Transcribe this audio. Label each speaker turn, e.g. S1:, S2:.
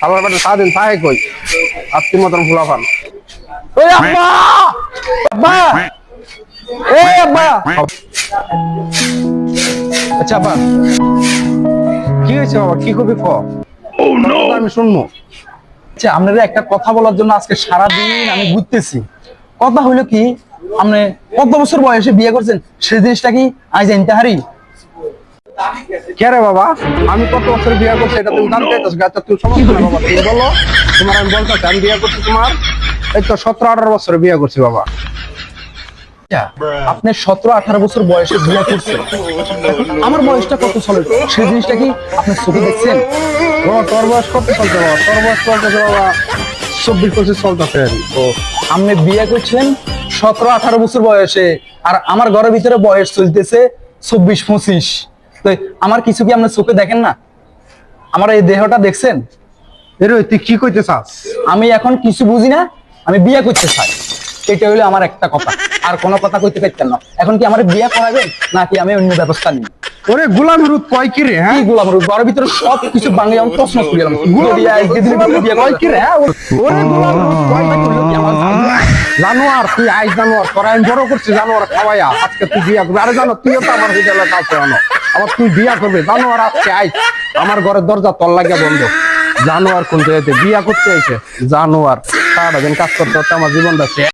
S1: আমার বাড়ি সারাদিন থাকে কই আপনি মতন ফুলাফান। ওই আব্বা আব্বা এই আব্বা। আচ্ছা আব্বা কি হয়েছে বাবা, কি কবি ক আমি শুনবো।
S2: আচ্ছা আপনারা একটা কথা বলার জন্য আজকে সারাদিন আমি ঘুরতেছি। কথা হইলো কি, আপনি কত বছর বয়সে বিয়ে করছেন সেই জিনিসটা কি আজ জানতে হারি?
S1: কে রে বাবা, আমি কত বছর বিয়ে করছি এটা তুমি জানতে চাইছো? আচ্ছা তুমি সমস্যা না বাবা, তুমি বলো। তোমার আমি বলতেছি আমি বিয়ে করছি তোমার এই তো 17-18 বছরে বিয়ে করছি বাবা।
S2: আপনি 17-18 বছর বয়সে বিয়ে করছেন, আমার বয়সটা কত চলে সেই জিনিসটা কি আপনি চোখে দেখছেন?
S1: বাবা তোর বয়স কত চলছে বাবা? তোর বয়স চলতেছে বাবা 24-25 চলতেছে।
S2: তো আপনি বিয়ে করছেন 17-18 বছর বয়সে, আর আমার ঘরের ভিতরে বয়স চলতেছে 24-25। তো আমার কিছু কি আপনি চোখে দেখেন না? আমার এই দেহটা দেখছেন?
S1: এর তুই কি কইতে চাস?
S2: আমি এখন কিছু বুঝি না, আমি বিয়ে করতে চাই, এটা হলো আমার একটা কথা। আর কোনো কথা কইতে পারতেন না। এখন কি আমার বিয়ে করাবেন নাকি আমি অন্য ব্যবস্থা নিই?
S1: ওরে গোলাম রুদ কয় কি রে? হ্যাঁ
S2: কি গোলাম রূপ, ঘরের ভিতরে সব কিছু বাঙালি আমি প্রশ্ন করে গেলাম। বিয়ে কয় কি রে?
S1: ওরে গোলাম রুদ কয় কি জানোয়ার, তুই আইস জানোয়ার, তোরা আমি বড় করছি জানোয়ার খাওয়াইয়া আজকে তুই বিয়া করবি। আরে জানো তুইও তো আমার হোটেলে কাছে আনো, আবার তুই বিয়া করবি জানোয়ার। আজকে আইস আমার ঘরের দরজা তল লাগিয়া বন্ধ। জানোয়ার কোন জায়গাতে বিয়া করতে আইছে জানোয়ার, সারাটা দিন কাজ করতে করতে আমার জীবনটা